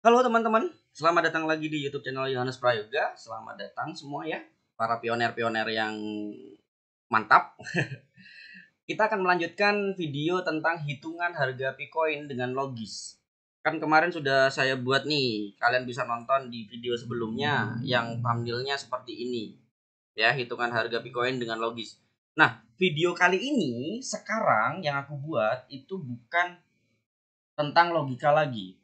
Halo teman-teman, selamat datang lagi di YouTube channel Yohanes Prayoga. Selamat datang semua ya, para pioner-pioner yang mantap. Kita akan melanjutkan video tentang hitungan harga Bitcoin dengan logis. Kan kemarin sudah saya buat nih, kalian bisa nonton di video sebelumnya yang thumbnailnya seperti ini. Ya, hitungan harga Bitcoin dengan logis. Nah, video kali ini sekarang yang aku buat itu bukan tentang logika lagi.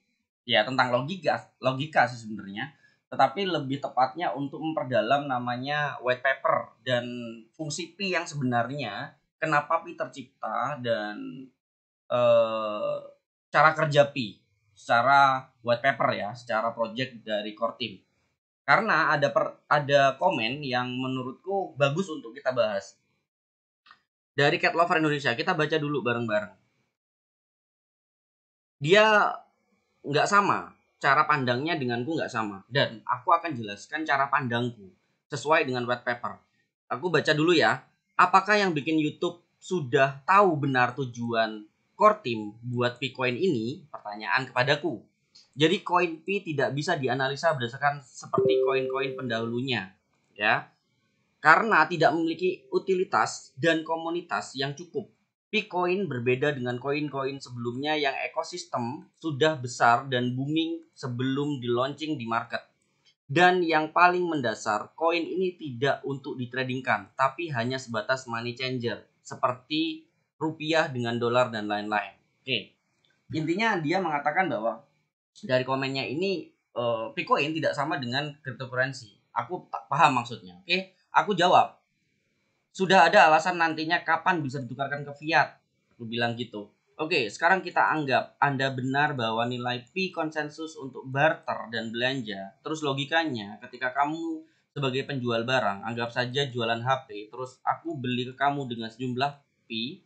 Ya, tentang logika sih sebenarnya, tetapi lebih tepatnya untuk memperdalam namanya white paper dan fungsi pi yang sebenarnya, kenapa pi tercipta, dan eh, cara kerja pi secara white paper ya, secara project dari core team. Karena ada komen yang menurutku bagus untuk kita bahas. Dari Cat Lover Indonesia, kita baca dulu bareng-bareng. Dia nggak sama, cara pandangnya denganku nggak sama, dan aku akan jelaskan cara pandangku sesuai dengan white paper. Aku baca dulu ya. Apakah yang bikin YouTube sudah tahu benar tujuan core team buat Bitcoin ini? Pertanyaan kepadaku. Jadi koin P tidak bisa dianalisa berdasarkan seperti koin-koin pendahulunya, ya, karena tidak memiliki utilitas dan komunitas yang cukup. Bitcoin berbeda dengan koin-koin sebelumnya yang ekosistem sudah besar dan booming sebelum di launching di market. Dan yang paling mendasar, koin ini tidak untuk ditradingkan, tapi hanya sebatas money changer, seperti rupiah dengan dolar dan lain-lain. Oke, intinya dia mengatakan bahwa dari komennya ini, Bitcoin tidak sama dengan cryptocurrency. Aku tak paham maksudnya. Oke, aku jawab, sudah ada alasan nantinya kapan bisa ditukarkan ke fiat. Aku bilang gitu. Oke, sekarang kita anggap Anda benar bahwa nilai P konsensus untuk barter dan belanja. Terus logikanya, ketika kamu sebagai penjual barang, anggap saja jualan HP, terus aku beli ke kamu dengan sejumlah P.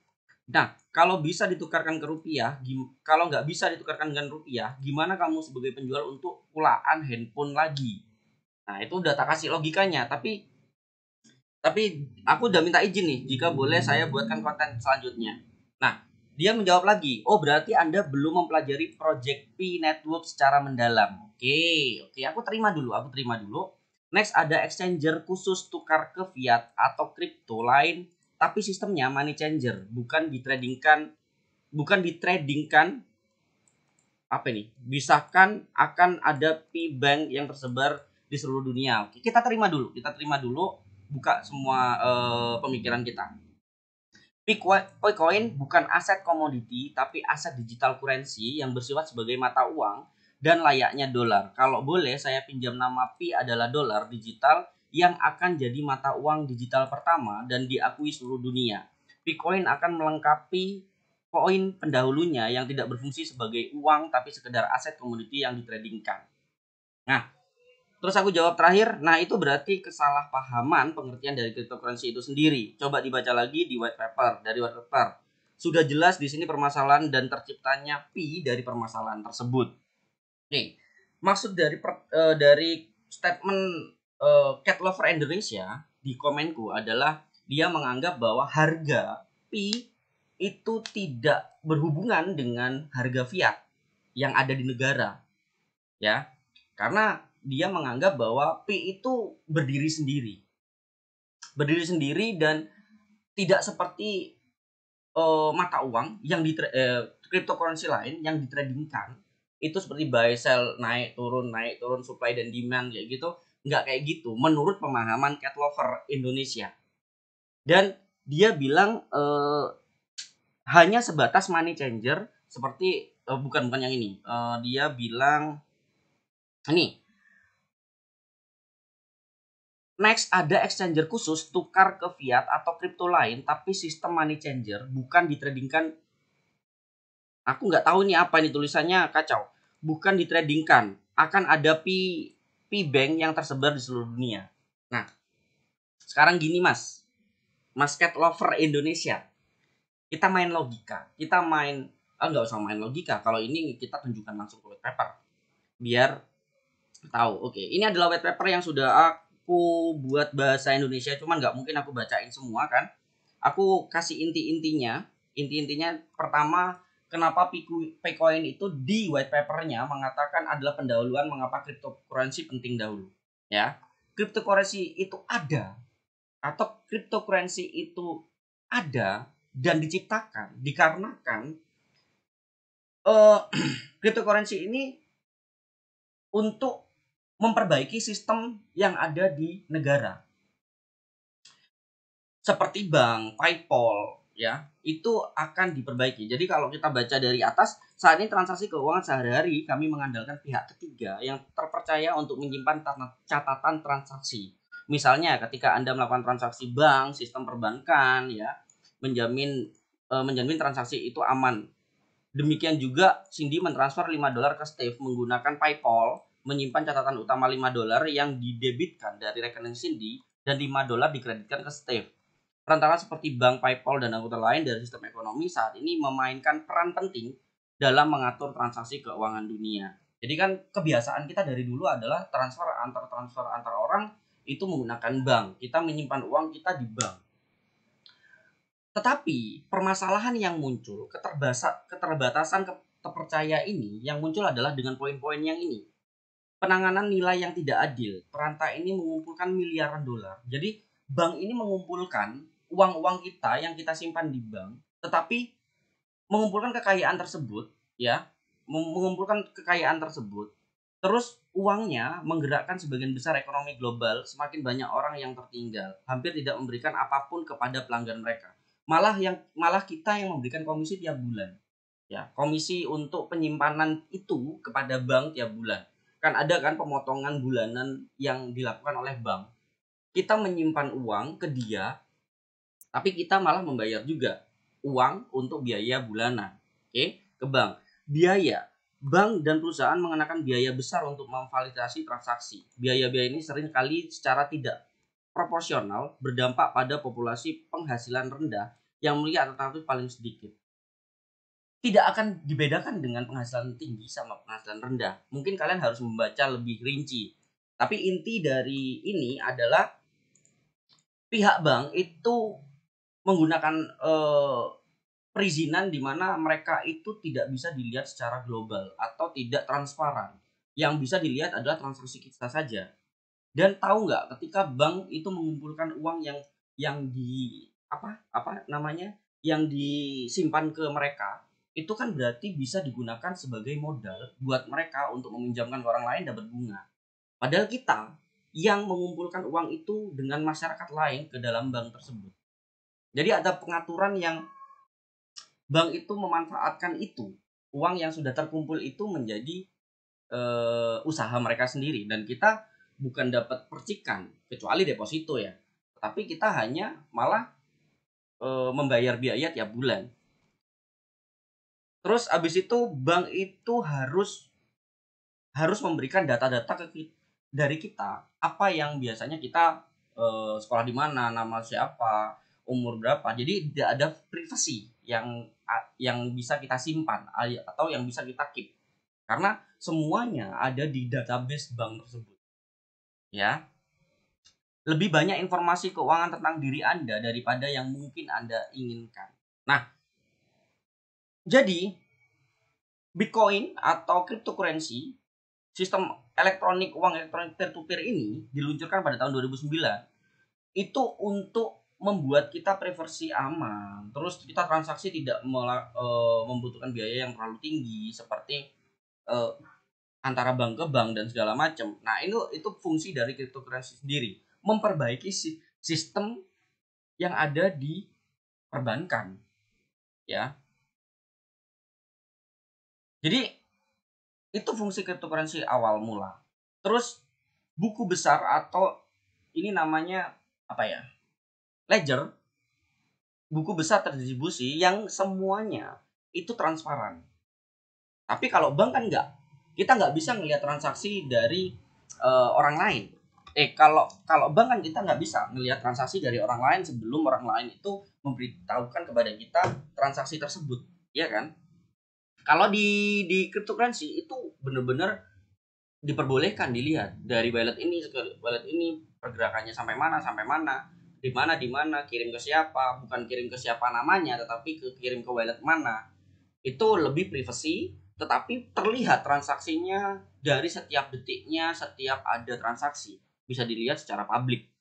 Nah, kalau bisa ditukarkan ke rupiah, kalau nggak bisa ditukarkan dengan rupiah, gimana kamu sebagai penjual untuk pulaan handphone lagi? Nah, itu udah tak kasih logikanya, tapi aku udah minta izin nih, jika boleh saya buatkan konten selanjutnya. Nah, dia menjawab lagi, oh berarti Anda belum mempelajari Project P Network secara mendalam. Oke, aku terima dulu. Next, ada exchanger khusus tukar ke fiat atau kripto lain, tapi sistemnya money changer, bukan ditradingkan apa ini? Bisahkan akan ada P bank yang tersebar di seluruh dunia. Oke, kita terima dulu, buka semua pemikiran kita. Bitcoin bukan aset komoditi, tapi aset digital currency yang bersifat sebagai mata uang dan layaknya dolar. Kalau boleh saya pinjam nama Pi adalah dolar digital yang akan jadi mata uang digital pertama dan diakui seluruh dunia. Bitcoin akan melengkapi koin pendahulunya yang tidak berfungsi sebagai uang tapi sekedar aset komoditi yang ditradingkan. Nah, terus aku jawab terakhir, nah itu berarti kesalahpahaman pengertian dari cryptocurrency itu sendiri. Coba dibaca lagi di white paper, dari white paper. Sudah jelas di sini permasalahan dan terciptanya Pi dari permasalahan tersebut. Nih, maksud dari statement Cat Lover Indonesia di komenku adalah dia menganggap bahwa harga Pi itu tidak berhubungan dengan harga fiat yang ada di negara, ya, karena dia menganggap bahwa P itu berdiri sendiri dan tidak seperti mata uang yang di cryptocurrency lain yang ditradingkan itu seperti buy sell, naik turun supply dan demand kayak gitu. Nggak kayak gitu menurut pemahaman Cat Lover Indonesia. Dan dia bilang hanya sebatas money changer, seperti bukan yang ini. Dia bilang ini, next, ada exchanger khusus tukar ke fiat atau kripto lain, tapi sistem money changer bukan ditradingkan. Aku nggak tahu ini apa, ini tulisannya kacau. Bukan ditradingkan, akan ada P-Bank yang tersebar di seluruh dunia. Nah, sekarang gini Mas Cat Lover Indonesia. Kita main logika, nggak usah main logika. Kalau ini kita tunjukkan langsung ke white paper, biar tahu. Oke, ini adalah white paper yang sudah aku buat bahasa Indonesia, cuman nggak mungkin aku bacain semua kan. Aku kasih inti-intinya. Inti-intinya pertama, kenapa Pcoin itu di white papernya mengatakan adalah pendahuluan mengapa cryptocurrency penting dahulu. Ya, cryptocurrency itu ada atau cryptocurrency itu ada dan diciptakan dikarenakan cryptocurrency ini untuk memperbaiki sistem yang ada di negara. Seperti bank, PayPal, ya, itu akan diperbaiki. Jadi kalau kita baca dari atas, saat ini transaksi keuangan sehari-hari kami mengandalkan pihak ketiga yang terpercaya untuk menyimpan catatan transaksi. Misalnya ketika Anda melakukan transaksi bank, sistem perbankan, ya, menjamin transaksi itu aman. Demikian juga Cindy mentransfer $5 ke Steve menggunakan PayPal, menyimpan catatan utama $5 yang didebitkan dari rekening Cindy dan $5 dikreditkan ke Steve. Perantara seperti bank, PayPal, dan anggota lain dari sistem ekonomi saat ini memainkan peran penting dalam mengatur transaksi keuangan dunia. Jadi kan kebiasaan kita dari dulu adalah transfer antar orang itu menggunakan bank. Kita menyimpan uang kita di bank. Tetapi permasalahan yang muncul, keterbatasan kepercayaan ini yang muncul adalah dengan poin-poin yang ini. Penanganan nilai yang tidak adil. Perantai ini mengumpulkan miliaran dolar. Jadi bank ini mengumpulkan uang-uang kita yang kita simpan di bank, tetapi mengumpulkan kekayaan tersebut, ya, terus uangnya menggerakkan sebagian besar ekonomi global, semakin banyak orang yang tertinggal, hampir tidak memberikan apapun kepada pelanggan mereka. Malah kita yang memberikan komisi tiap bulan, ya, komisi untuk penyimpanan itu kepada bank tiap bulan. Kan ada kan pemotongan bulanan yang dilakukan oleh bank. Kita menyimpan uang ke dia, tapi kita malah membayar juga uang untuk biaya bulanan, ke bank. Bank dan perusahaan mengenakan biaya besar untuk memvalidasi transaksi. Biaya-biaya ini seringkali secara tidak proporsional berdampak pada populasi penghasilan rendah yang memiliki alternatif paling sedikit. Tidak akan dibedakan dengan penghasilan tinggi sama penghasilan rendah. Mungkin kalian harus membaca lebih rinci. Tapi inti dari ini adalah pihak bank itu menggunakan perizinan di mana mereka itu tidak bisa dilihat secara global atau tidak transparan. Yang bisa dilihat adalah transaksi kita saja. Dan tahu nggak, ketika bank itu mengumpulkan uang yang di yang disimpan ke mereka, itu kan berarti bisa digunakan sebagai modal buat mereka untuk meminjamkan ke orang lain dapat bunga. Padahal kita yang mengumpulkan uang itu dengan masyarakat lain ke dalam bank tersebut. Jadi ada pengaturan yang bank itu memanfaatkan itu, uang yang sudah terkumpul itu menjadi usaha mereka sendiri, dan kita bukan dapat percikan kecuali deposito ya, tapi kita hanya malah membayar biaya tiap bulan. Terus abis itu bank itu harus memberikan data-data dari kita, apa yang biasanya kita sekolah di mana, nama siapa, umur berapa. Jadi tidak ada privasi yang bisa kita simpan atau yang bisa kita keep, karena semuanya ada di database bank tersebut, ya. Lebih banyak informasi keuangan tentang diri Anda daripada yang mungkin Anda inginkan. Nah, jadi Bitcoin atau cryptocurrency, sistem uang elektronik peer-to-peer ini diluncurkan pada tahun 2009. Itu untuk membuat kita privacy aman. Terus kita transaksi tidak membutuhkan biaya yang terlalu tinggi seperti antara bank ke bank dan segala macam. Nah, itu fungsi dari cryptocurrency sendiri, memperbaiki sistem yang ada di perbankan, ya. Jadi itu fungsi cryptocurrency awal mula. Terus buku besar atau ini namanya apa ya? Ledger, buku besar terdistribusi yang semuanya itu transparan. Tapi kalau bank kan enggak. Kita nggak bisa melihat transaksi dari orang lain. Kalau bank kan kita nggak bisa melihat transaksi dari orang lain sebelum orang lain itu memberitahukan kepada kita transaksi tersebut, ya kan? Kalau di cryptocurrency itu benar-benar diperbolehkan dilihat dari wallet ini ke wallet ini, pergerakannya sampai mana, di mana, kirim ke siapa, bukan kirim ke siapa namanya, tetapi kirim ke wallet mana. itu lebih privasi, tetapi terlihat transaksinya dari setiap detiknya, setiap ada transaksi bisa dilihat secara publik.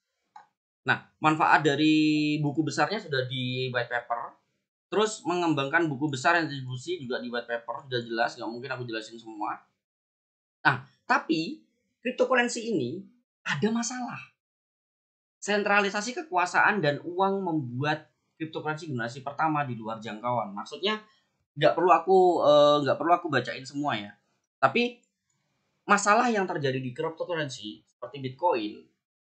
Nah, manfaat dari buku besarnya sudah di white paper. Terus mengembangkan buku besar yang distribusi juga di white paper, sudah jelas, nggak mungkin aku jelasin semua. Nah, tapi cryptocurrency ini ada masalah. Sentralisasi kekuasaan dan uang membuat cryptocurrency generasi pertama di luar jangkauan. Maksudnya nggak perlu aku bacain semua ya. Tapi masalah yang terjadi di cryptocurrency seperti Bitcoin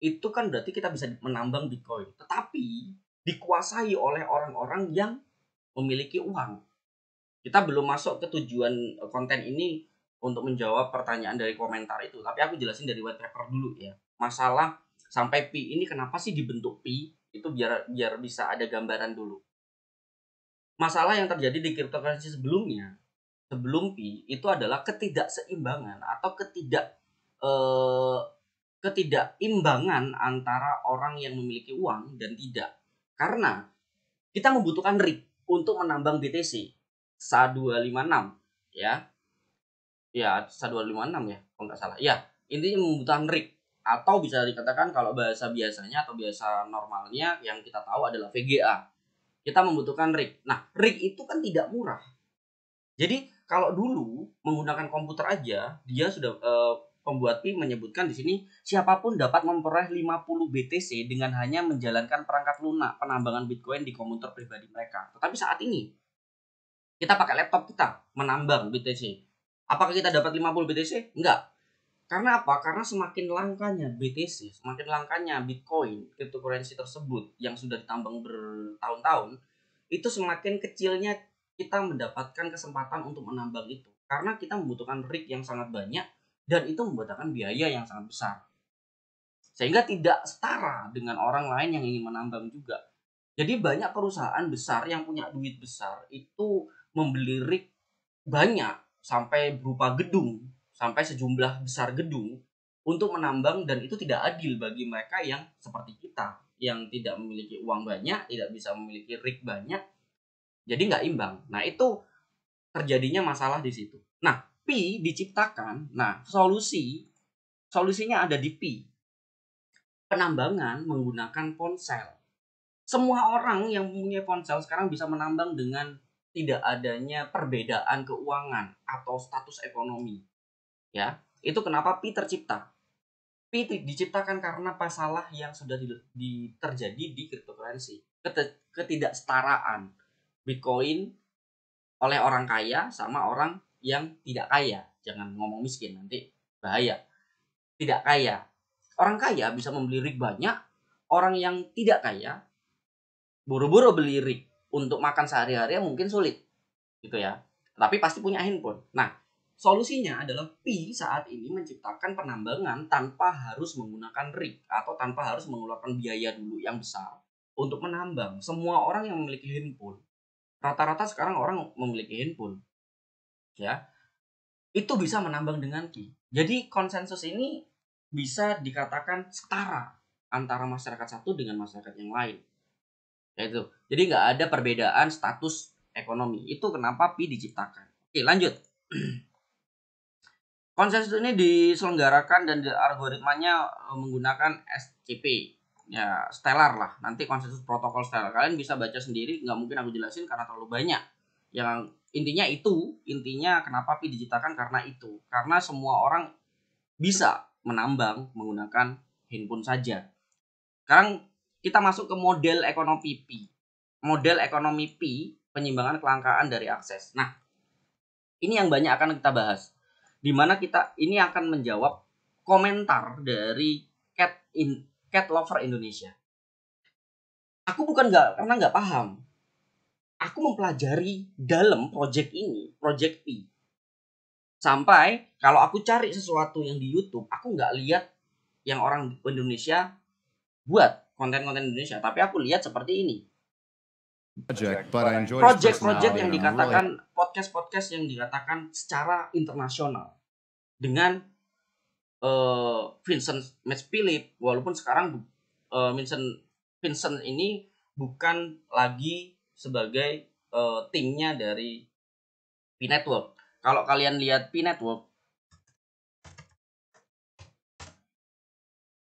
itu kan berarti kita bisa menambang Bitcoin, tetapi dikuasai oleh orang-orang yang memiliki uang. Kita belum masuk ke tujuan konten ini untuk menjawab pertanyaan dari komentar itu, tapi aku jelasin dari white paper dulu ya. Masalah sampai pi ini kenapa sih dibentuk pi itu biar bisa ada gambaran dulu. Masalah yang terjadi di cryptocurrency sebelum pi itu adalah ketidakseimbangan atau eh, ketidakimbangan antara orang yang memiliki uang dan tidak. Karena kita membutuhkan rig untuk menambang BTC SHA-256 ya. Ya, SHA-256 ya, kalau nggak salah. Ya, intinya membutuhkan rig atau bisa dikatakan kalau bahasa biasanya atau biasa normalnya yang kita tahu adalah VGA. Kita membutuhkan rig. Nah, rig itu kan tidak murah. Jadi kalau dulu menggunakan komputer aja, dia sudah pembuat Pi menyebutkan di sini siapapun dapat memperoleh 50 BTC dengan hanya menjalankan perangkat lunak penambangan Bitcoin di komputer pribadi mereka. Tetapi saat ini kita pakai laptop kita menambang BTC. Apakah kita dapat 50 BTC? Enggak. Karena apa? Karena semakin langkanya BTC, semakin langkanya Bitcoin, cryptocurrency tersebut yang sudah ditambang bertahun-tahun, itu semakin kecilnya kita mendapatkan kesempatan untuk menambang itu. Karena kita membutuhkan rig yang sangat banyak dan itu membutuhkan biaya yang sangat besar. Sehingga tidak setara dengan orang lain yang ingin menambang juga. Jadi banyak perusahaan besar yang punya duit besar itu membeli rig banyak sampai berupa gedung, sampai sejumlah besar gedung untuk menambang, dan itu tidak adil bagi mereka yang seperti kita yang tidak memiliki uang banyak, tidak bisa memiliki rig banyak, jadi nggak imbang. Nah itu terjadinya masalah di situ. Nah pi diciptakan, nah solusinya ada di pi, penambangan menggunakan ponsel. Semua orang yang mempunyai ponsel sekarang bisa menambang dengan tidak adanya perbedaan keuangan atau status ekonomi. Ya, itu kenapa pi tercipta. Pi diciptakan karena masalah yang sudah terjadi di cryptocurrency. Ketidaksetaraan Bitcoin oleh orang kaya sama orang yang tidak kaya. Jangan ngomong miskin, nanti bahaya. Tidak kaya. Orang kaya bisa membeli rig banyak, orang yang tidak kaya buru-buru beli rig untuk makan sehari-hari mungkin sulit gitu ya, tapi pasti punya handphone. Nah solusinya adalah pi saat ini menciptakan penambangan tanpa harus menggunakan rig atau tanpa harus mengeluarkan biaya dulu yang besar untuk menambang. Semua orang yang memiliki handphone, rata-rata sekarang orang memiliki handphone ya, itu bisa menambang dengan pi. Jadi konsensus ini bisa dikatakan setara antara masyarakat satu dengan masyarakat yang lain. Itu. Jadi nggak ada perbedaan status ekonomi. Itu kenapa pi diciptakan. Oke, lanjut. Konsensus ini diselenggarakan dan algoritmanya menggunakan SCP. Ya, Stellar lah. Nanti konsensus protokol Stellar. Kalian bisa baca sendiri, nggak mungkin aku jelasin karena terlalu banyak. Yang intinya kenapa pi diciptakan karena itu. Karena semua orang bisa menambang menggunakan handphone saja. Sekarang kita masuk ke model ekonomi pi. Model ekonomi pi, penyimbangan kelangkaan dari akses. Nah, ini yang banyak akan kita bahas. Di mana kita ini akan menjawab komentar dari Cat Lover Indonesia. Aku bukan karena nggak paham. Aku mempelajari dalam project ini, project pi. Sampai kalau aku cari sesuatu yang di YouTube, aku nggak lihat yang orang Indonesia buat konten-konten Indonesia, tapi aku lihat seperti ini. Project yang dikatakan podcast yang dikatakan secara internasional dengan Vincent Philip, walaupun sekarang Vincent ini bukan lagi sebagai timnya dari P-Network. Kalau kalian lihat P-Network,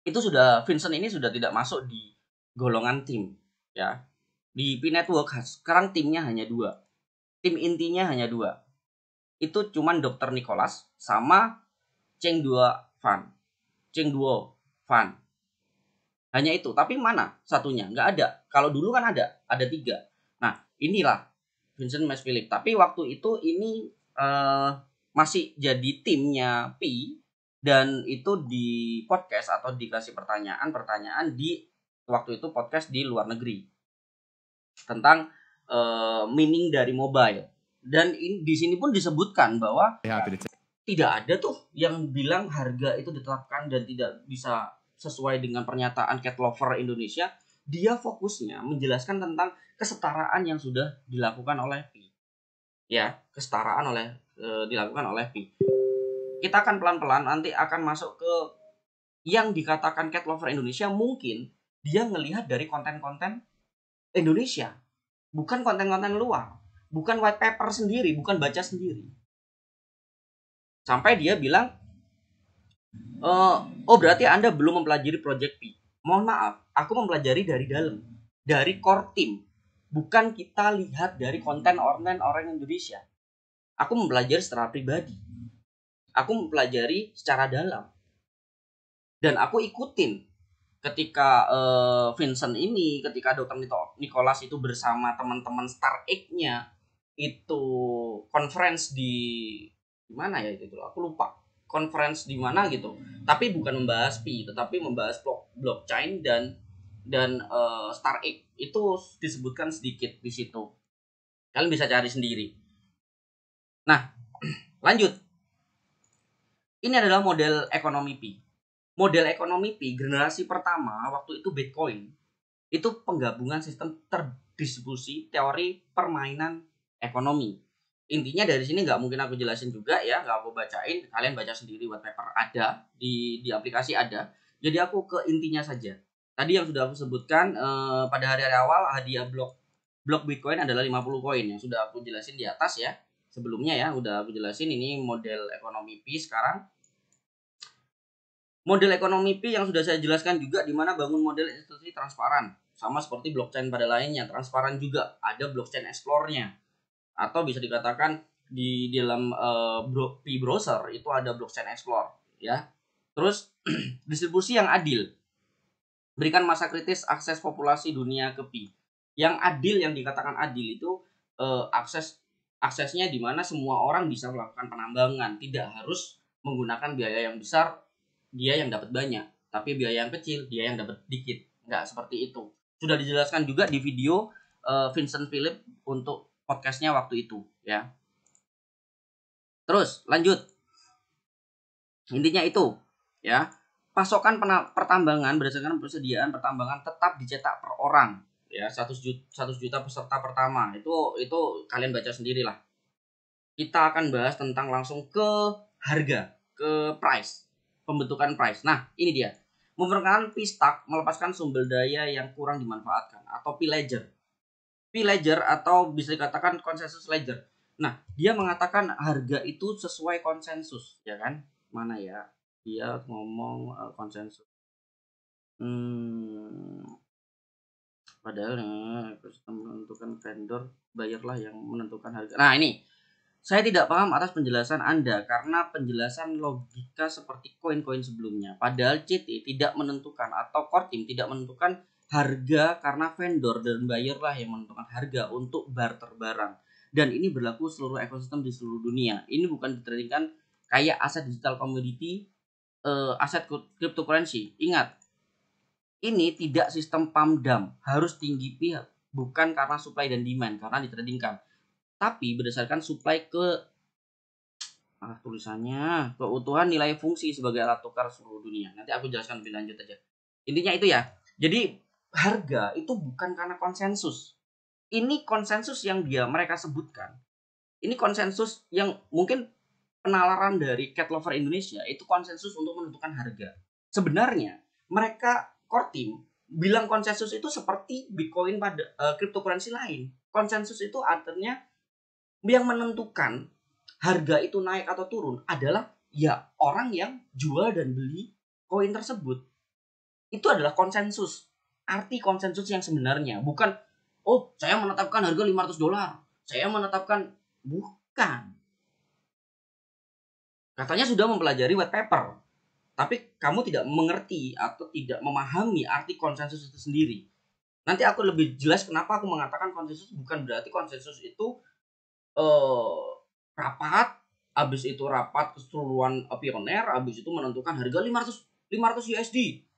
itu Vincent ini sudah tidak masuk di golongan tim, ya. Di P-Network sekarang timnya hanya 2. Tim intinya hanya 2. Itu cuman Dr. Nicholas sama Cheng Duo Fan. Hanya itu. Tapi mana satunya? Nggak ada. Kalau dulu kan ada 3. Nah, inilah Vincent Mas Philip. Tapi waktu itu ini masih jadi timnya P, dan itu di podcast atau dikasih pertanyaan di waktu itu podcast di luar negeri tentang meaning dari mobile. Dan di sini pun disebutkan bahwa tidak ada tuh yang bilang harga itu ditetapkan dan tidak bisa sesuai dengan pernyataan cat lover Indonesia. Dia fokusnya menjelaskan tentang kesetaraan yang sudah dilakukan oleh Pi. Ya, kesetaraan dilakukan oleh Pi. Kita akan pelan-pelan nanti akan masuk ke yang dikatakan cat lover Indonesia. Mungkin dia ngelihat dari konten-konten Indonesia, bukan konten-konten luar, bukan white paper sendiri, bukan baca sendiri. Sampai dia bilang, oh berarti Anda belum mempelajari Project P. Mohon maaf, aku mempelajari dari dalam, dari core team. Bukan kita lihat dari konten orang Indonesia. Aku mempelajari secara pribadi. Aku mempelajari secara dalam. Dan aku ikutin ketika Vincent ini, ketika Dr. Nicholas itu bersama teman-teman Star Egg-nya itu conference di mana ya itu, aku lupa conference di mana gitu, tapi bukan membahas Pi tetapi membahas blockchain dan Star Egg. Itu disebutkan sedikit di situ, kalian bisa cari sendiri. Nah, lanjut. Ini adalah model ekonomi Pi. Model ekonomi Pi generasi pertama waktu itu Bitcoin itu penggabungan sistem terdistribusi teori permainan ekonomi. Intinya dari sini nggak mungkin aku jelasin juga ya, nggak aku bacain, kalian baca sendiri, white paper ada di aplikasi ada. Jadi aku ke intinya saja. Tadi yang sudah aku sebutkan pada hari-hari awal hadiah blok Bitcoin adalah 50 koin yang sudah aku jelasin di atas ya. Sebelumnya ya udah aku jelasin ini model ekonomi Pi sekarang. Model ekonomi Pi yang sudah saya jelaskan juga di mana bangun model institusi transparan. Sama seperti blockchain pada lainnya, transparan juga. Ada blockchain explore-nya. Atau bisa dikatakan di dalam Pi browser itu ada blockchain explore ya. Terus distribusi yang adil. Berikan masa kritis akses populasi dunia ke Pi. Yang adil, yang dikatakan adil itu aksesnya di mana semua orang bisa melakukan penambangan, tidak harus menggunakan biaya yang besar dia yang dapat banyak, tapi biaya yang kecil dia yang dapat dikit. Nggak seperti itu. Sudah dijelaskan juga di video Vincent Philip untuk podcastnya waktu itu ya. Terus lanjut. Intinya itu ya. Pasokan pertambangan berdasarkan persediaan pertambangan tetap dicetak per orang ya, 100 juta peserta pertama. Itu kalian baca sendirilah. Kita akan bahas tentang langsung ke harga, ke price, pembentukan price. Nah, ini dia. Memperkenalkan P-Stack melepaskan sumber daya yang kurang dimanfaatkan atau P-Ledger. P-Ledger atau bisa dikatakan konsensus ledger. Nah, dia mengatakan harga itu sesuai konsensus, ya kan? Mana ya? Dia ngomong konsensus. Padahal menentukan vendor, bayarlah yang menentukan harga. Nah, ini saya tidak paham atas penjelasan Anda karena penjelasan logika seperti koin-koin sebelumnya. Padahal CT tidak menentukan atau core team tidak menentukan harga karena vendor dan bayarlah yang menentukan harga untuk barter barang. Dan ini berlaku seluruh ekosistem di seluruh dunia. Ini bukan ditradingkan kayak aset digital commodity, aset cryptocurrency. Ingat, ini tidak sistem pump dump, harus tinggi pihak, bukan karena supply dan demand karena ditradingkan, tapi berdasarkan supply ke tulisannya keutuhan nilai fungsi sebagai alat tukar seluruh dunia. Nanti aku jelaskan lebih lanjut aja. Intinya itu ya. Jadi harga itu bukan karena konsensus. Ini konsensus yang mereka sebutkan. Ini konsensus yang mungkin penalaran dari cat lover Indonesia itu konsensus untuk menentukan harga. Sebenarnya mereka core team bilang konsensus itu seperti Bitcoin pada cryptocurrency lain. Konsensus itu artinya yang menentukan harga itu naik atau turun adalah ya orang yang jual dan beli koin tersebut. Itu adalah konsensus. Arti konsensus yang sebenarnya bukan oh saya menetapkan harga $500, saya menetapkan, bukan. Katanya sudah mempelajari white paper, tapi kamu tidak mengerti atau tidak memahami arti konsensus itu sendiri. Nanti aku lebih jelas kenapa aku mengatakan konsensus bukan berarti konsensus itu rapat, habis itu rapat keseluruhan pioner, habis itu menentukan harga 500 USD.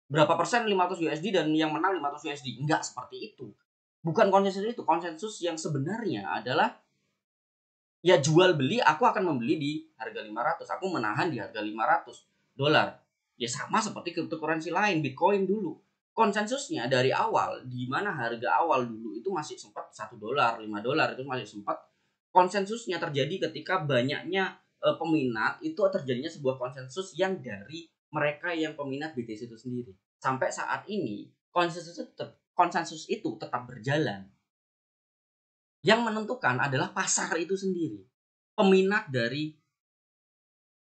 Berapa persen 500 USD dan yang menang 500 USD. Enggak seperti itu. Bukan konsensus itu. Konsensus yang sebenarnya adalah ya jual beli, aku akan membeli di harga 500, aku menahan di harga $500. Ya sama seperti cryptocurrency lain, Bitcoin dulu. Konsensusnya dari awal, di mana harga awal dulu itu masih sempat $1, $5 itu masih sempat. Konsensusnya terjadi ketika banyaknya peminat, itu terjadinya sebuah konsensus yang dari mereka yang peminat BTC itu sendiri. Sampai saat ini konsensus itu tetap berjalan. Yang menentukan adalah pasar itu sendiri. Peminat dari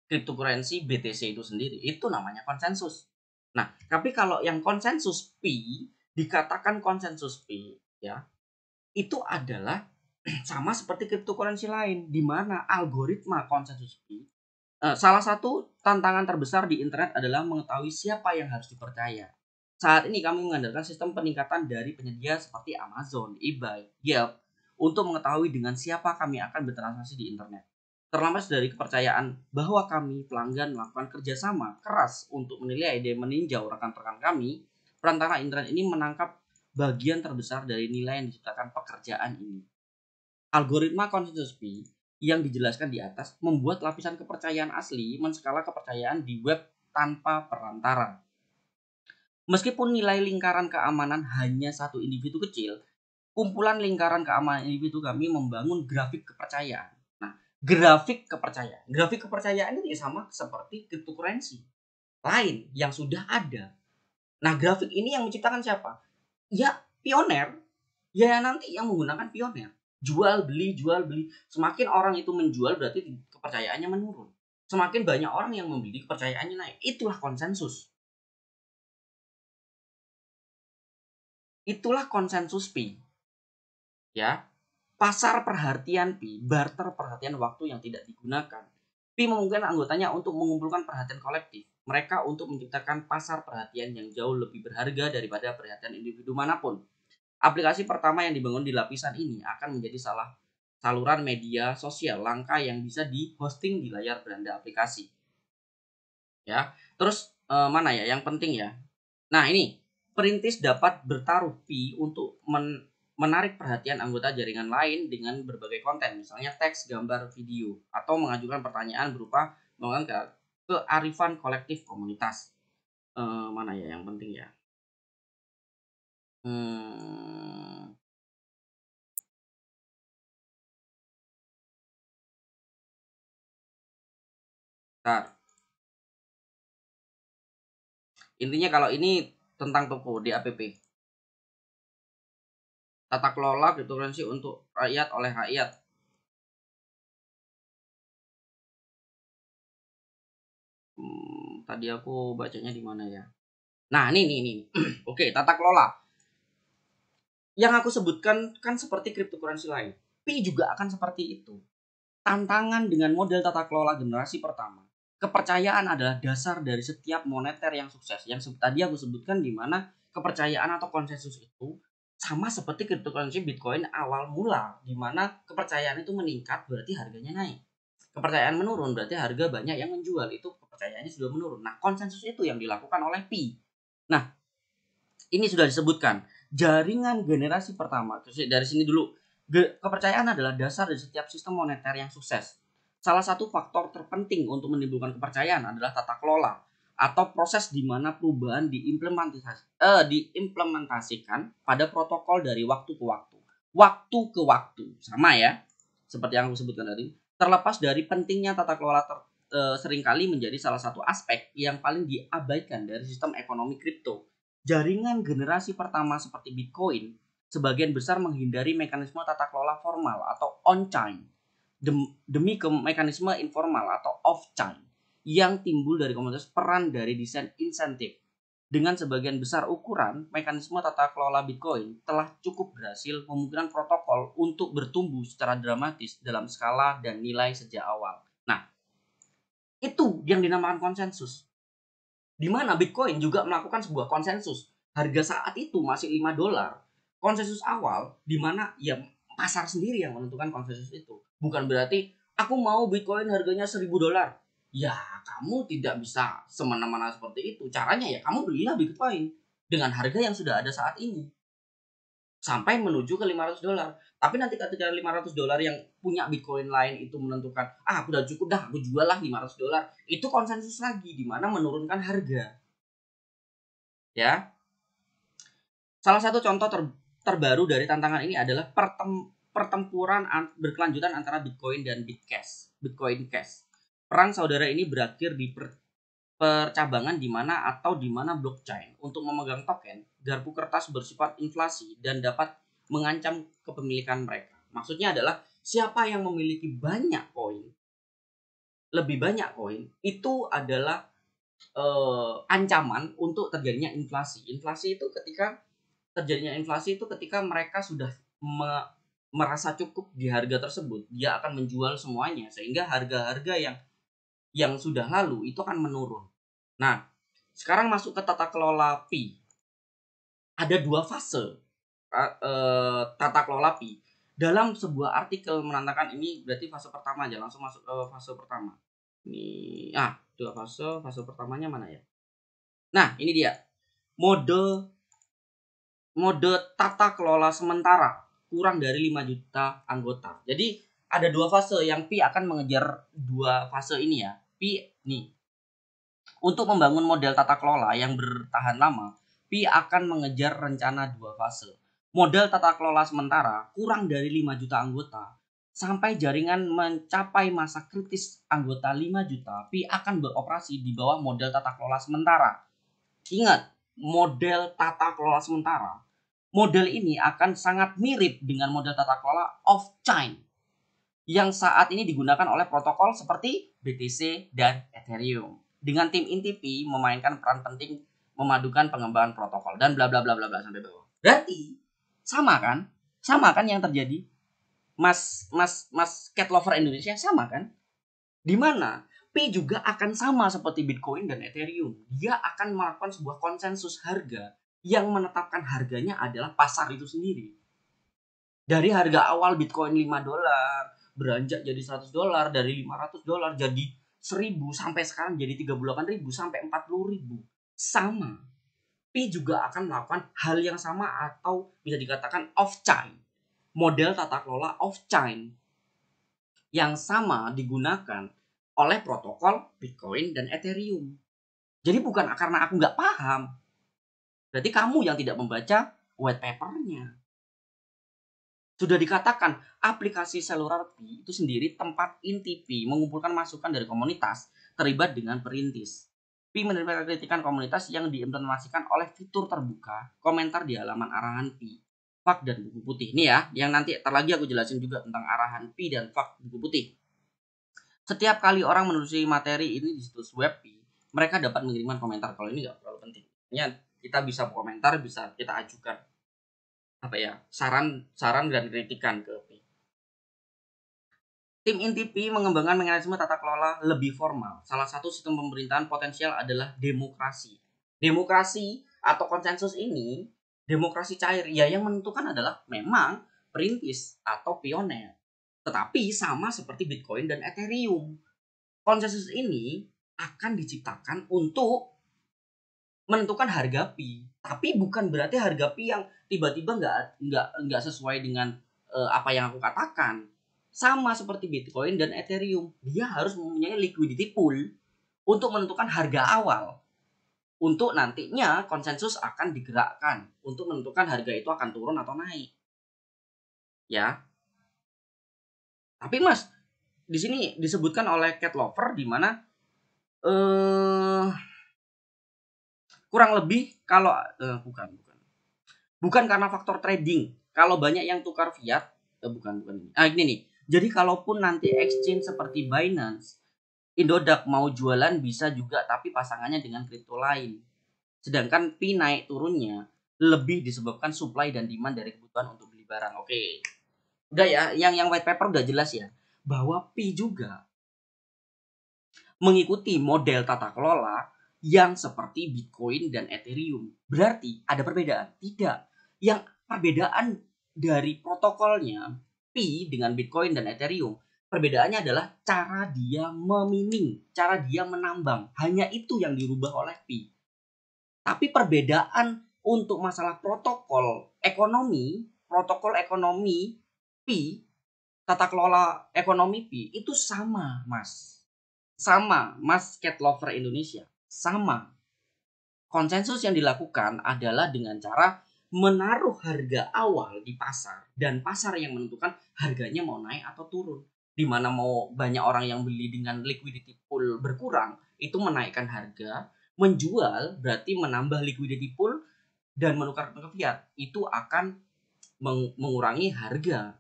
cryptocurrency BTC itu sendiri. Itu namanya konsensus. Nah, tapi kalau yang konsensus P, dikatakan konsensus P, ya, itu adalah sama seperti cryptocurrency lain, di mana algoritma konsensus P, salah satu tantangan terbesar di internet adalah mengetahui siapa yang harus dipercaya. Saat ini kami mengandalkan sistem peningkatan dari penyedia seperti Amazon, eBay, Yelp, untuk mengetahui dengan siapa kami akan bertransaksi di internet. Terlepas dari kepercayaan bahwa kami pelanggan melakukan kerjasama keras untuk menilai dan meninjau rekan-rekan kami, perantara internet ini menangkap bagian terbesar dari nilai yang diciptakan pekerjaan ini. Algoritma konsensus P yang dijelaskan di atas membuat lapisan kepercayaan asli menskala kepercayaan di web tanpa perantara. Meskipun nilai lingkaran keamanan hanya satu individu kecil, kumpulan lingkaran keamanan individu kami membangun grafik kepercayaan. Nah, grafik kepercayaan ini sama seperti cryptocurrency lain yang sudah ada. Nah, grafik ini yang menciptakan siapa? Ya, pioner. Ya, nanti yang menggunakan pioner. Jual beli. Semakin orang itu menjual berarti kepercayaannya menurun. Semakin banyak orang yang membeli, kepercayaannya naik. Itulah konsensus. Itulah konsensus P. Ya, pasar perhatian P, barter perhatian waktu yang tidak digunakan. P memungkinkan anggotanya untuk mengumpulkan perhatian kolektif. Mereka untuk menciptakan pasar perhatian yang jauh lebih berharga daripada perhatian individu manapun. Aplikasi pertama yang dibangun di lapisan ini akan menjadi saluran media sosial langka yang bisa di-hosting di layar beranda aplikasi. Ya, terus mana ya yang penting ya? Nah, ini perintis dapat bertaruh P untuk menarik perhatian anggota jaringan lain dengan berbagai konten, misalnya teks, gambar, video, atau mengajukan pertanyaan berupa menggunakan kearifan kolektif komunitas. Mana ya yang penting ya? Bentar. Intinya kalau ini tentang toko DAPP. Tata kelola cryptocurrency untuk rakyat oleh rakyat. Tadi aku bacanya di mana ya? Nah, ini. Oke, tata kelola. Yang aku sebutkan kan seperti cryptocurrency lain. P juga akan seperti itu. Tantangan dengan model tata kelola generasi pertama. Kepercayaan adalah dasar dari setiap moneter yang sukses. Yang tadi aku sebutkan di mana kepercayaan atau konsensus itu sama seperti cryptocurrency Bitcoin awal mula, di mana kepercayaan itu meningkat berarti harganya naik. Kepercayaan menurun berarti harga banyak yang menjual, itu kepercayaannya sudah menurun. Nah, konsensus itu yang dilakukan oleh P. Nah, ini sudah disebutkan jaringan generasi pertama. Dari sini dulu, kepercayaan adalah dasar dari setiap sistem moneter yang sukses. Salah satu faktor terpenting untuk menimbulkan kepercayaan adalah tata kelola atau proses di mana perubahan diimplementasikan pada protokol dari waktu ke waktu. Waktu ke waktu, sama ya, seperti yang aku sebutkan tadi. Terlepas dari pentingnya tata kelola seringkali menjadi salah satu aspek yang paling diabaikan dari sistem ekonomi kripto. Jaringan generasi pertama seperti Bitcoin sebagian besar menghindari mekanisme tata kelola formal atau on-chain. demi ke mekanisme informal atau off-chain yang timbul dari komunitas peran dari desain insentif. Dengan sebagian besar ukuran, mekanisme tata kelola Bitcoin telah cukup berhasil memungkinkan protokol untuk bertumbuh secara dramatis dalam skala dan nilai sejak awal. Nah, itu yang dinamakan konsensus. Di mana Bitcoin juga melakukan sebuah konsensus. Harga saat itu masih $5. Konsensus awal di mana ya pasar sendiri yang menentukan konsensus itu. Bukan berarti aku mau Bitcoin harganya $1.000. Ya, kamu tidak bisa semena-mena seperti itu. Caranya ya kamu belilah Bitcoin dengan harga yang sudah ada saat ini sampai menuju ke $500. Tapi nanti ketika $500 yang punya Bitcoin lain itu menentukan, aku udah cukup dah, aku jual lah $500. Itu konsensus lagi di mana menurunkan harga. Ya. Salah satu contoh terbaru dari tantangan ini adalah pertempuran berkelanjutan antara Bitcoin dan Bitcoin Cash. Perang saudara ini berakhir di percabangan di mana blockchain untuk memegang token garpu kertas bersifat inflasi dan dapat mengancam kepemilikan mereka. Maksudnya adalah siapa yang memiliki lebih banyak koin itu adalah ancaman untuk terjadinya inflasi. Inflasi itu ketika mereka sudah merasa cukup di harga tersebut, dia akan menjual semuanya sehingga harga-harga yang sudah lalu itu akan menurun. Nah, sekarang masuk ke tata kelola Pi. Ada 2 fase tata kelola Pi. Dalam sebuah artikel menandakan ini berarti fase pertama aja, langsung masuk ke fase pertama. Ini 2 fase pertamanya mana ya? Nah, ini dia. Mode tata kelola sementara kurang dari 5 juta anggota. Jadi ada 2 fase yang Pi akan mengejar 2 fase ini ya. Pi nih. Untuk membangun model tata kelola yang bertahan lama, Pi akan mengejar rencana 2 fase. Model tata kelola sementara kurang dari 5 juta anggota. Sampai jaringan mencapai masa kritis anggota 5 juta, Pi akan beroperasi di bawah model tata kelola sementara. Ingat, model tata kelola sementara. Model ini akan sangat mirip dengan model tata kelola off-chain yang saat ini digunakan oleh protokol seperti BTC dan Ethereum. Dengan tim inti Pi memainkan peran penting memadukan pengembangan protokol dan bla bla bla bla bla sampai bawah. Berarti sama kan? Sama kan yang terjadi? Mas cat lover Indonesia sama kan? Di mana Pi juga akan sama seperti Bitcoin dan Ethereum. Dia akan melakukan sebuah konsensus harga yang menetapkan harganya adalah pasar itu sendiri. Dari harga awal Bitcoin $5 beranjak jadi $100, dari $500 jadi 1.000 sampai sekarang jadi 38.000 sampai 40.000. Sama. Pi juga akan melakukan hal yang sama atau bisa dikatakan off-chain. Model tata kelola off-chain yang sama digunakan oleh protokol Bitcoin dan Ethereum. Jadi bukan karena aku nggak paham. Berarti kamu yang tidak membaca white papernya. Sudah dikatakan, aplikasi seluler Pi itu sendiri tempat inti Pi mengumpulkan masukan dari komunitas terlibat dengan perintis. Pi menerima kritikan komunitas yang diimplementasikan oleh fitur terbuka, komentar di halaman arahan Pi, FAQ dan buku putih. Ini ya, yang nanti lagi aku jelasin juga tentang arahan Pi dan FAQ buku putih. Setiap kali orang menelusuri materi ini di situs web Pi, mereka dapat mengirimkan komentar. Kalau ini nggak terlalu penting. Ya, kita bisa komentar, bisa kita ajukan saran dan kritikan ke Pi. Tim inti Pi mengembangkan mekanisme tata kelola lebih formal. Salah satu sistem pemerintahan potensial adalah demokrasi. Demokrasi atau konsensus ini, demokrasi cair, ya yang menentukan adalah memang perintis atau pioner. Tetapi sama seperti Bitcoin dan Ethereum. Konsensus ini akan diciptakan untuk menentukan harga Pi, tapi bukan berarti harga Pi yang tiba-tiba nggak sesuai dengan apa yang aku katakan. Sama seperti Bitcoin dan Ethereum, dia harus mempunyai liquidity pool untuk menentukan harga awal. Untuk nantinya konsensus akan digerakkan untuk menentukan harga itu akan turun atau naik. Ya. Tapi Mas, di sini disebutkan oleh cat lover di mana kurang lebih kalau bukan karena faktor trading. Kalau banyak yang tukar fiat, bukan ini. Ini nih. Jadi kalaupun nanti exchange seperti Binance, Indodax mau jualan bisa juga, tapi pasangannya dengan kripto lain. Sedangkan Pi naik turunnya lebih disebabkan supply dan demand dari kebutuhan untuk beli barang. Oke. Udah ya, yang white paper udah jelas ya. Bahwa Pi juga mengikuti model tata kelola yang seperti Bitcoin dan Ethereum. Berarti ada perbedaan? Tidak. Yang perbedaan dari protokolnya Pi dengan Bitcoin dan Ethereum, perbedaannya adalah cara dia memining, cara dia menambang. Hanya itu yang dirubah oleh Pi. Tapi perbedaan untuk masalah protokol ekonomi Pi, tata kelola ekonomi Pi itu sama, Mas. Sama, Mas Cat Lover Indonesia. Sama. Konsensus yang dilakukan adalah dengan cara menaruh harga awal di pasar dan pasar yang menentukan harganya mau naik atau turun. Di mana mau banyak orang yang beli dengan liquidity pool berkurang, itu menaikkan harga, menjual berarti menambah liquidity pool dan menukar ke fiat, itu akan mengurangi harga.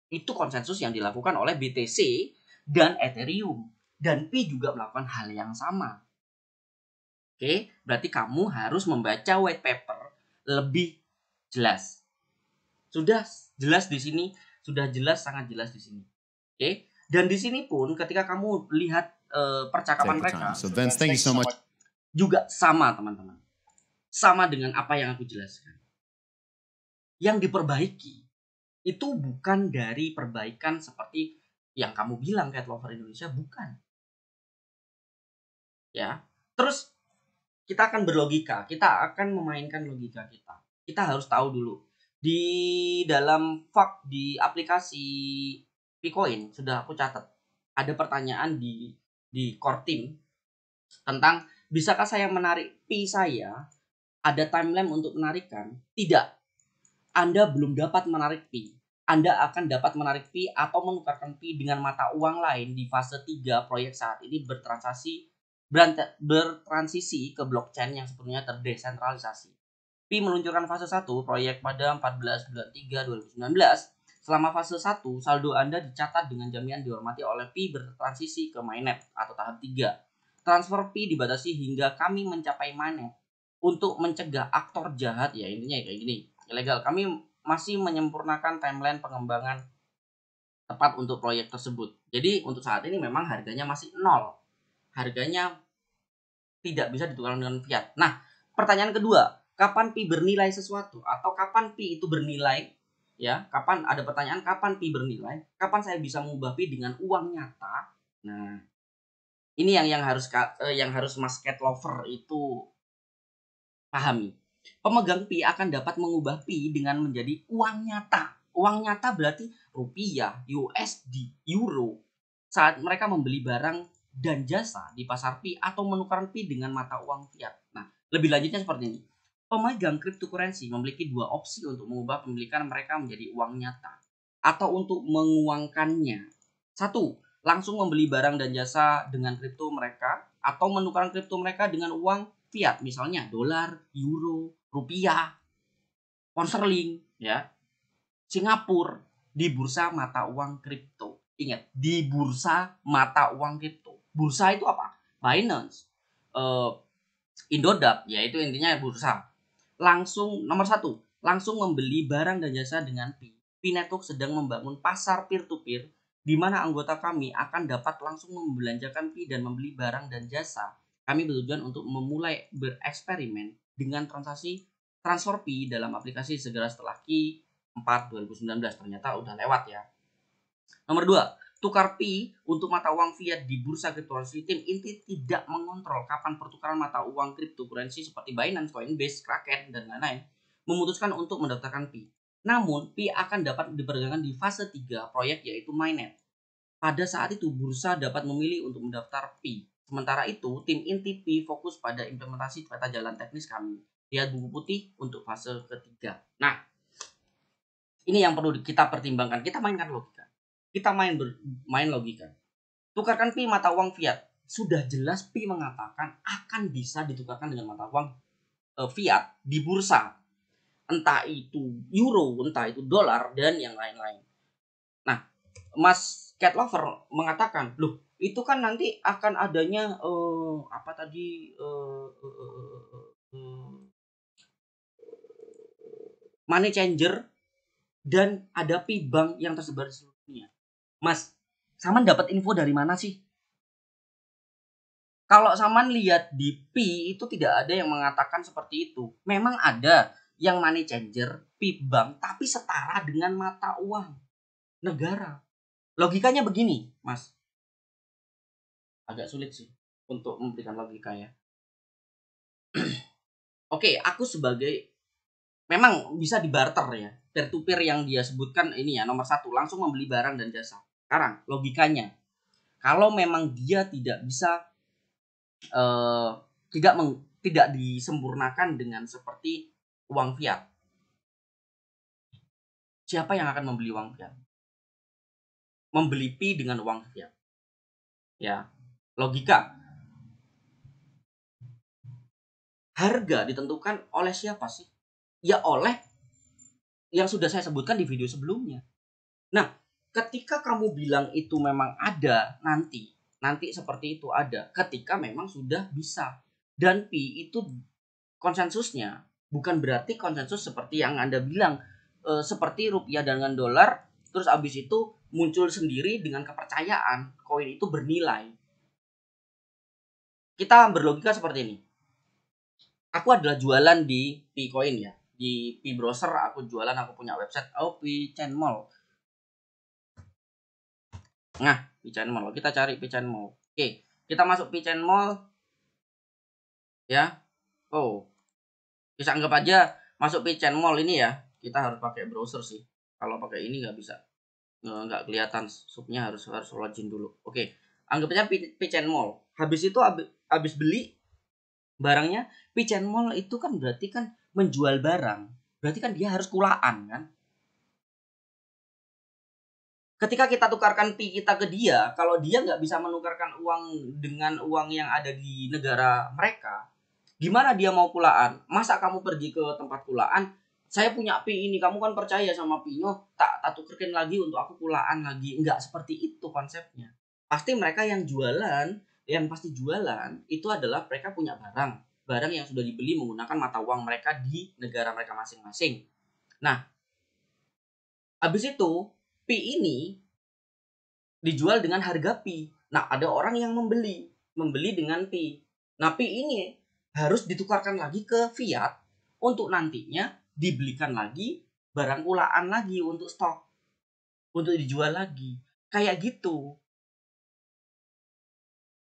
Itu konsensus yang dilakukan oleh BTC dan Ethereum. Dan Pi juga melakukan hal yang sama. Oke, berarti kamu harus membaca white paper lebih jelas. Sudah jelas di sini, sudah jelas, sangat jelas di sini. Oke, dan di sini pun ketika kamu lihat percakapan mereka, So Vince, thank you so much. Juga sama teman-teman, sama dengan apa yang aku jelaskan. Yang diperbaiki itu bukan dari perbaikan seperti yang kamu bilang Cat Lover Indonesia, bukan. Ya, terus kita akan berlogika, kita akan memainkan logika kita. Kita harus tahu dulu di dalam di aplikasi Picoin sudah aku catat ada pertanyaan di core team tentang bisakah saya menarik Pi saya, ada timeline untuk menarikan? Tidak. Anda belum dapat menarik Pi. Anda akan dapat menarik Pi atau menukarkan Pi dengan mata uang lain di fase 3 proyek saat ini bertransisi ke blockchain yang sepenuhnya terdesentralisasi. Pi meluncurkan fase 1 proyek pada 14 bulan 3 2019. Selama fase 1, saldo Anda dicatat dengan jaminan dihormati oleh Pi bertransisi ke mainnet atau tahap 3. Transfer Pi dibatasi hingga kami mencapai mainnet. Untuk mencegah aktor jahat, ya intinya kayak gini, ilegal, kami masih menyempurnakan timeline pengembangan tepat untuk proyek tersebut. Jadi untuk saat ini memang harganya masih nol. Harganya tidak bisa ditukarkan dengan fiat. Nah, pertanyaan kedua, kapan Pi bernilai sesuatu atau kapan Pi itu bernilai? Ya, kapan ada pertanyaan kapan Pi bernilai? Kapan saya bisa mengubah Pi dengan uang nyata? Nah, ini yang harus Mas Cat Lover itu pahami. Pemegang Pi akan dapat mengubah Pi dengan menjadi uang nyata. Uang nyata berarti rupiah, USD, euro. Saat mereka membeli barang dan jasa di pasar Pi atau menukar Pi dengan mata uang fiat. Nah, lebih lanjutnya seperti ini. Pemegang cryptocurrency memiliki dua opsi untuk mengubah pemilikan mereka menjadi uang nyata atau untuk menguangkannya. Satu, langsung membeli barang dan jasa dengan kripto mereka atau menukar kripto mereka dengan uang fiat, misalnya dolar, euro, rupiah, pound sterling, ya, Singapura, di bursa mata uang kripto. Ingat, di bursa mata uang kripto. Bursa itu apa? Binance, Indodax, yaitu intinya bursa. Langsung nomor 1, langsung membeli barang dan jasa dengan Pi. Pi Network sedang membangun pasar peer-to-peer di mana anggota kami akan dapat langsung membelanjakan Pi dan membeli barang dan jasa. Kami bertujuan untuk memulai bereksperimen dengan transaksi transfer Pi dalam aplikasi segera setelah Q4 2019. Ternyata udah lewat ya. Nomor 2, tukar Pi untuk mata uang fiat di bursa kriptokurrensi. Tim inti tidak mengontrol kapan pertukaran mata uang kriptokurrensi seperti Binance, Coinbase, Kraken, dan lain-lain memutuskan untuk mendaftarkan Pi. Namun, Pi akan dapat diperdagangkan di fase 3 proyek yaitu mainnet. Pada saat itu, bursa dapat memilih untuk mendaftar Pi. Sementara itu, tim inti Pi fokus pada implementasi peta jalan teknis kami. Lihat buku putih untuk fase ketiga. Nah, ini yang perlu kita pertimbangkan. Kita mainkan logika. Kita main logika. Tukarkan Pi mata uang fiat. Sudah jelas Pi mengatakan akan bisa ditukarkan dengan mata uang fiat di bursa. Entah itu euro, entah itu dolar, dan yang lain-lain. Nah, Mas Cat Lover mengatakan, loh itu kan nanti akan adanya apa tadi money changer dan ada pi bank yang tersebar di seluruh dunia. Mas, Saman dapat info dari mana sih? Kalau Saman lihat di pi itu tidak ada yang mengatakan seperti itu. Memang ada yang money changer, pi bank, tapi setara dengan mata uang negara. Logikanya begini, Mas. Agak sulit sih untuk memberikan logika ya. Oke, aku sebagai memang bisa dibarter ya. Peer to peer yang dia sebutkan ini ya nomor satu, langsung membeli barang dan jasa. Sekarang logikanya, kalau memang dia tidak bisa eh, tidak disempurnakan dengan seperti uang fiat, siapa yang akan membeli uang fiat? Membeli pi dengan uang fiat. Ya, logika. Harga ditentukan oleh siapa sih? Ya oleh yang sudah saya sebutkan di video sebelumnya. Nah, ketika kamu bilang itu memang ada nanti seperti itu ada ketika memang sudah bisa. Dan pi itu konsensusnya bukan berarti konsensus seperti yang Anda bilang seperti rupiah dengan dolar terus abis itu muncul sendiri dengan kepercayaan koin itu bernilai. Kita berlogika seperti ini. Aku adalah jualan di Picoin ya. Di Pi browser aku jualan, aku punya website, Pichain Mall. Nah, Pichain Mall. Kita cari Pichain Mall. Oke, kita masuk Pichain Mall ya. Oh, bisa anggap aja masuk Pichain Mall ini ya. Kita harus pakai browser sih. Kalau pakai ini nggak bisa. Nggak kelihatan subnya harus login dulu. Oke, anggap aja Pichain Mall. Habis itu habis beli barangnya, Pichain Mall itu kan berarti kan menjual barang. Berarti kan dia harus kulaan kan. Ketika kita tukarkan pi kita ke dia, kalau dia nggak bisa menukarkan uang dengan uang yang ada di negara mereka, gimana dia mau kulaan? Masa kamu pergi ke tempat kulaan, saya punya pi ini, kamu kan percaya sama pi-nya, tak tukerkin lagi untuk aku kulaan lagi. Nggak seperti itu konsepnya. Pasti mereka yang jualan, yang pasti jualan, itu adalah mereka punya barang. Barang yang sudah dibeli menggunakan mata uang mereka di negara mereka masing-masing. Nah, habis itu, pi ini dijual dengan harga pi. Nah, ada orang yang membeli dengan pi. Nah, pi ini harus ditukarkan lagi ke fiat untuk nantinya dibelikan lagi barang kulaan lagi untuk stok, untuk dijual lagi. Kayak gitu.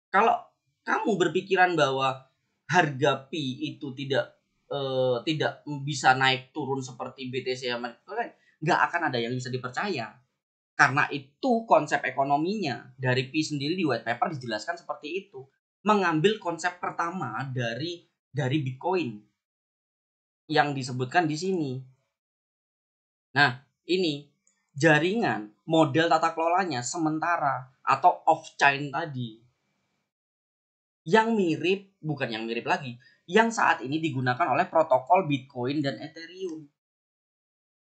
Kalau kamu berpikiran bahwa harga pi itu tidak bisa naik turun seperti BTC Amerika, kan nggak akan ada yang bisa dipercaya. Karena itu konsep ekonominya dari Pi sendiri di white paper dijelaskan seperti itu. Mengambil konsep pertama dari Bitcoin yang disebutkan di sini. Nah, ini jaringan model tata kelolanya sementara atau off-chain tadi. Yang mirip, bukan yang mirip lagi, yang saat ini digunakan oleh protokol Bitcoin dan Ethereum.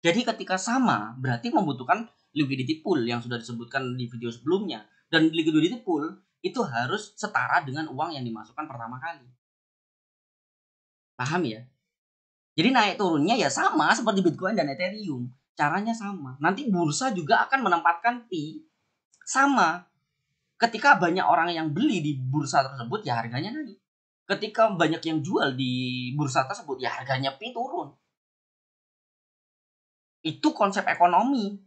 Jadi ketika sama, berarti membutuhkan liquidity pool yang sudah disebutkan di video sebelumnya. Dan liquidity pool itu harus setara dengan uang yang dimasukkan pertama kali. Paham ya? Jadi naik turunnya ya sama seperti Bitcoin dan Ethereum. Caranya sama. Nanti bursa juga akan menempatkan pi sama. Ketika banyak orang yang beli di bursa tersebut ya harganya naik. Ketika banyak yang jual di bursa tersebut ya harganya pi turun. Itu konsep ekonomi.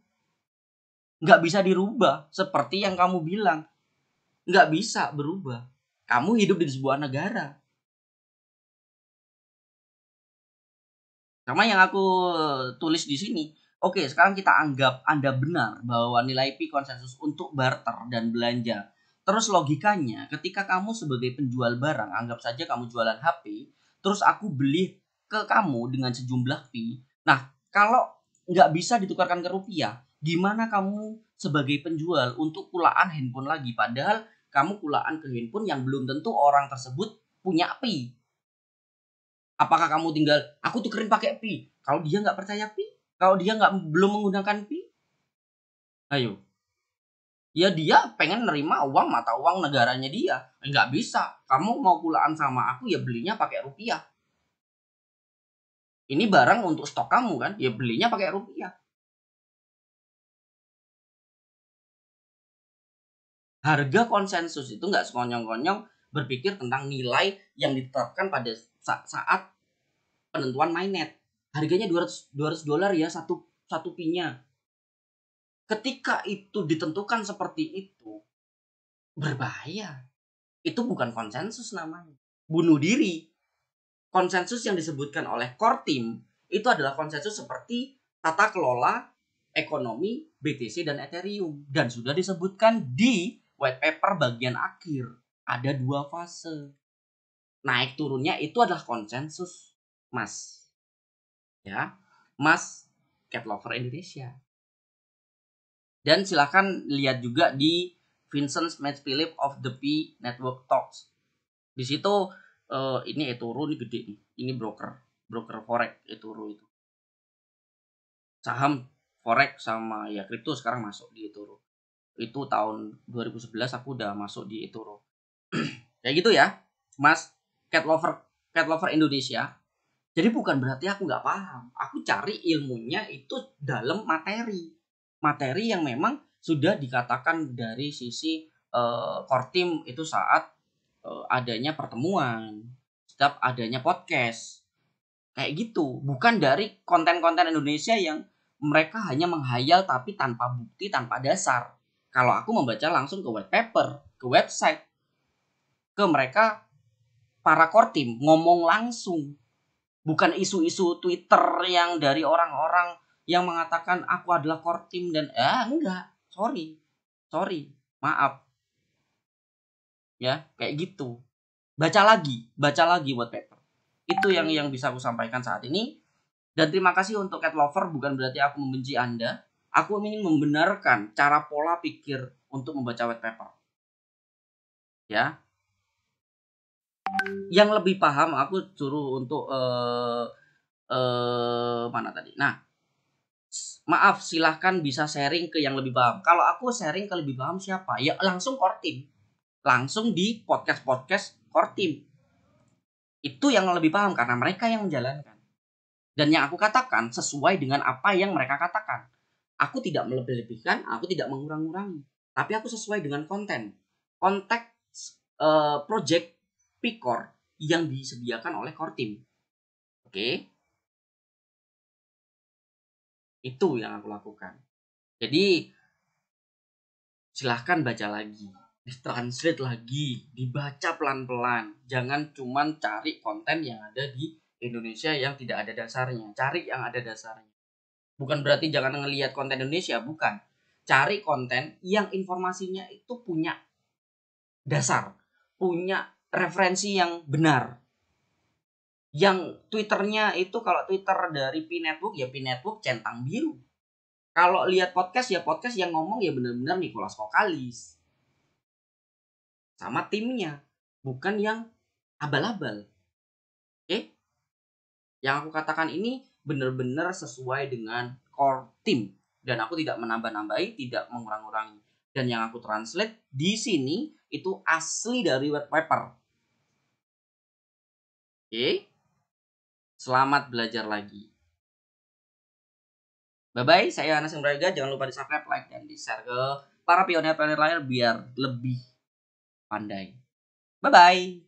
Nggak bisa dirubah seperti yang kamu bilang. Nggak bisa berubah. Kamu hidup di sebuah negara. Sama yang aku tulis di sini. Oke, sekarang kita anggap Anda benar bahwa nilai Pi konsensus untuk barter dan belanja. Terus logikanya, ketika kamu sebagai penjual barang, anggap saja kamu jualan HP, terus aku beli ke kamu dengan sejumlah Pi. Nah, kalau nggak bisa ditukarkan ke rupiah, gimana kamu sebagai penjual untuk kulaan handphone lagi? Padahal kamu kulaan ke handphone yang belum tentu orang tersebut punya Pi. Apakah kamu tinggal aku tukerin pakai pi? Kalau dia nggak percaya pi, kalau dia belum menggunakan pi, ayo. Ya dia pengen nerima uang mata uang negaranya dia. Nggak bisa. Kamu mau pulaan sama aku ya belinya pakai rupiah. Ini barang untuk stok kamu kan, ya belinya pakai rupiah. Harga konsensus itu nggak sekonyong-konyong berpikir tentang nilai yang ditetapkan pada saat penentuan mainnet. Harganya 200 dolar ya satu pinya. Ketika itu ditentukan seperti itu, berbahaya. Itu bukan konsensus namanya. Bunuh diri. Konsensus yang disebutkan oleh core team itu adalah konsensus seperti tata kelola ekonomi BTC dan Ethereum. Dan sudah disebutkan di white paper bagian akhir. Ada 2 fase. Naik turunnya itu adalah konsensus, Mas. Ya, Mas Cat Lover Indonesia. Dan silakan lihat juga di Vincent Smith Philip of the P Network Talks. Di situ ini eToro ini gede nih. Ini broker forex eToro itu. Saham forex sama ya kripto sekarang masuk di eToro. Itu tahun 2011 aku udah masuk di eToro. Kayak gitu ya, Mas Cat Lover Indonesia. Jadi bukan berarti aku nggak paham. Aku cari ilmunya itu dalam materi yang memang sudah dikatakan dari sisi core team itu saat adanya pertemuan, setiap adanya podcast. Kayak gitu, bukan dari konten-konten Indonesia yang mereka hanya menghayal tapi tanpa bukti, tanpa dasar. Kalau aku membaca langsung ke white paper, ke website, ke mereka para core team ngomong langsung, bukan isu-isu Twitter yang dari orang-orang yang mengatakan aku adalah core team dan enggak, sorry, maaf ya, kayak gitu. Baca lagi white paper. Itu yang bisa aku sampaikan saat ini. Dan terima kasih untuk Cat Lover, bukan berarti aku membenci Anda. Aku ingin membenarkan cara pola pikir untuk membaca white paper. Ya. Yang lebih paham aku suruh untuk mana tadi? Nah, maaf, silahkan bisa sharing ke yang lebih paham. Kalau aku sharing ke lebih paham siapa? Ya langsung core team. Langsung di podcast core team. Itu yang lebih paham karena mereka yang menjalankan. Dan yang aku katakan sesuai dengan apa yang mereka katakan. Aku tidak melebih-lebihkan, aku tidak mengurang-urangi. Tapi aku sesuai dengan konten. Konteks project Picor yang disediakan oleh core team. Oke. Itu yang aku lakukan. Jadi silahkan baca lagi, ditranslate lagi, dibaca pelan-pelan. Jangan cuman cari konten yang ada di Indonesia yang tidak ada dasarnya. Cari yang ada dasarnya. Bukan berarti jangan ngelihat konten Indonesia, bukan. Cari konten yang informasinya itu punya dasar, punya referensi yang benar. Yang Twitternya itu kalau Twitter dari P Network ya P Network centang biru. Kalau lihat podcast ya podcast yang ngomong ya benar-benar Nicholas Vokalis sama timnya, bukan yang abal-abal. Oke? Yang aku katakan ini benar-benar sesuai dengan core team dan aku tidak menambah-nambahi, tidak mengurang-urangi. Dan yang aku translate di sini itu asli dari white paper. Oke? Selamat belajar lagi. Bye-bye, saya Anas Imraga. Jangan lupa di-subscribe, like, dan di-share ke para pionir-pionir lain biar lebih pandai. Bye-bye.